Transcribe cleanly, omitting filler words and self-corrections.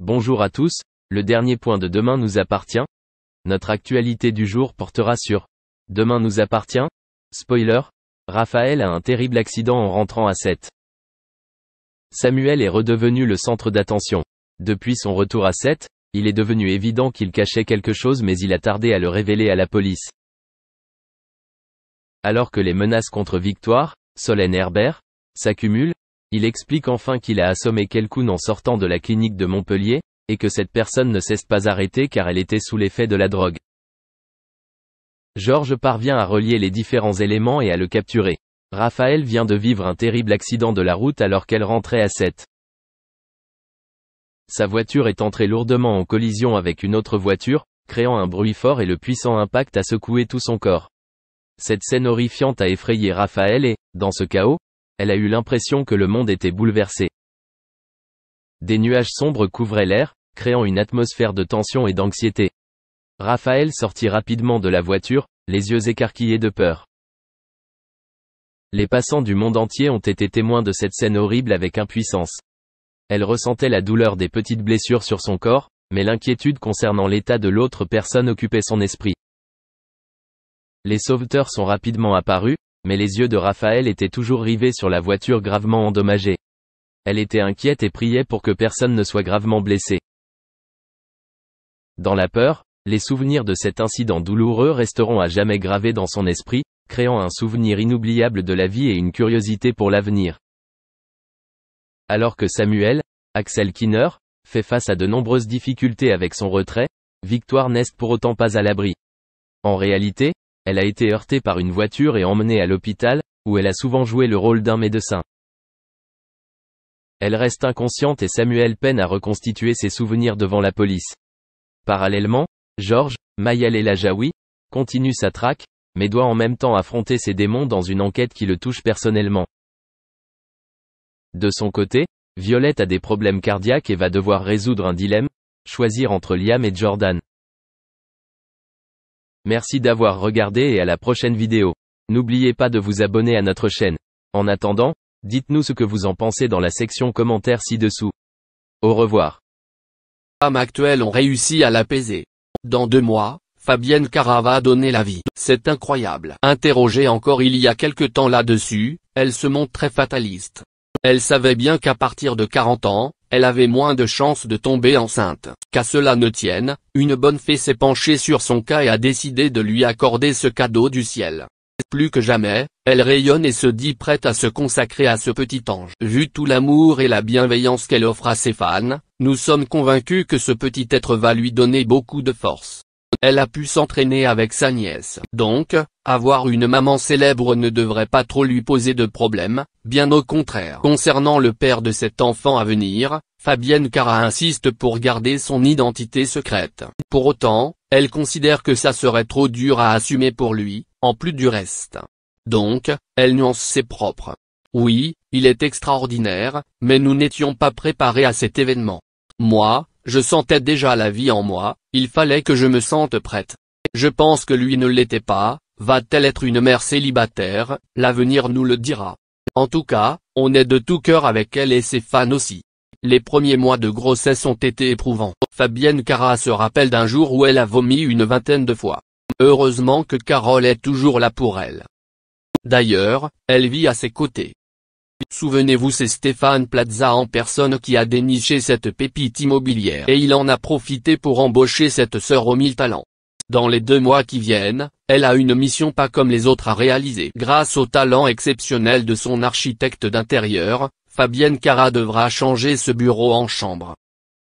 Bonjour à tous, le dernier point de Demain nous appartient. Notre actualité du jour portera sur Demain nous appartient. Spoiler, Raphaël a un terrible accident en rentrant à 7. Samuel est redevenu le centre d'attention. Depuis son retour à 7, il est devenu évident qu'il cachait quelque chose, mais il a tardé à le révéler à la police. Alors que les menaces contre Victoire, Solène Herbert, s'accumulent, il explique enfin qu'il a assommé quelqu'un en sortant de la clinique de Montpellier, et que cette personne ne s'est pas arrêtée car elle était sous l'effet de la drogue. Georges parvient à relier les différents éléments et à le capturer. Raphaël vient de vivre un terrible accident de la route alors qu'elle rentrait à 7. Sa voiture est entrée lourdement en collision avec une autre voiture, créant un bruit fort et le puissant impact a secoué tout son corps. Cette scène horrifiante a effrayé Raphaël et, dans ce chaos, elle a eu l'impression que le monde était bouleversé. Des nuages sombres couvraient l'air, créant une atmosphère de tension et d'anxiété. Raphaël sortit rapidement de la voiture, les yeux écarquillés de peur. Les passants du monde entier ont été témoins de cette scène horrible avec impuissance. Elle ressentait la douleur des petites blessures sur son corps, mais l'inquiétude concernant l'état de l'autre personne occupait son esprit. Les sauveteurs sont rapidement apparus, mais les yeux de Raphaël étaient toujours rivés sur la voiture gravement endommagée. Elle était inquiète et priait pour que personne ne soit gravement blessé. Dans la peur, les souvenirs de cet incident douloureux resteront à jamais gravés dans son esprit, créant un souvenir inoubliable de la vie et une curiosité pour l'avenir. Alors que Samuel, Axel Kinner, fait face à de nombreuses difficultés avec son retrait, Victoire n'est pour autant pas à l'abri. En réalité, elle a été heurtée par une voiture et emmenée à l'hôpital, où elle a souvent joué le rôle d'un médecin. Elle reste inconsciente et Samuel peine à reconstituer ses souvenirs devant la police. Parallèlement, Georges, Mayel El Ajaoui, continue sa traque, mais doit en même temps affronter ses démons dans une enquête qui le touche personnellement. De son côté, Violette a des problèmes cardiaques et va devoir résoudre un dilemme, choisir entre Liam et Jordan. Merci d'avoir regardé et à la prochaine vidéo. N'oubliez pas de vous abonner à notre chaîne. En attendant, dites-nous ce que vous en pensez dans la section commentaires ci-dessous. Au revoir. Les femmes actuelles ont réussi à l'apaiser. Dans 2 mois, Fabienne Cara va donner la vie. C'est incroyable. Interrogée encore il y a quelque temps là-dessus, elle se montre très fataliste. Elle savait bien qu'à partir de 40 ans, elle avait moins de chances de tomber enceinte. Qu'à cela ne tienne, une bonne fée s'est penchée sur son cas et a décidé de lui accorder ce cadeau du ciel. Plus que jamais, elle rayonne et se dit prête à se consacrer à ce petit ange. Vu tout l'amour et la bienveillance qu'elle offre à ses fans, nous sommes convaincus que ce petit être va lui donner beaucoup de force. Elle a pu s'entraîner avec sa nièce. Donc, avoir une maman célèbre ne devrait pas trop lui poser de problème, bien au contraire. Concernant le père de cet enfant à venir, Fabienne Cara insiste pour garder son identité secrète. Pour autant, elle considère que ça serait trop dur à assumer pour lui, en plus du reste. Donc, elle nuance ses propres. Oui, il est extraordinaire, mais nous n'étions pas préparés à cet événement. Moi, je sentais déjà la vie en moi, il fallait que je me sente prête. Je pense que lui ne l'était pas, va-t-elle être une mère célibataire, l'avenir nous le dira. En tout cas, on est de tout cœur avec elle et ses fans aussi. Les premiers mois de grossesse ont été éprouvants. Fabienne Cara se rappelle d'un jour où elle a vomi une 20aine de fois. Heureusement que Carole est toujours là pour elle. D'ailleurs, elle vit à ses côtés. Souvenez-vous, c'est Stéphane Plaza en personne qui a déniché cette pépite immobilière et il en a profité pour embaucher cette sœur aux 1000 talents. Dans les 2 mois qui viennent, elle a une mission pas comme les autres à réaliser. Grâce au talent exceptionnel de son architecte d'intérieur, Fabienne Cara devra changer ce bureau en chambre.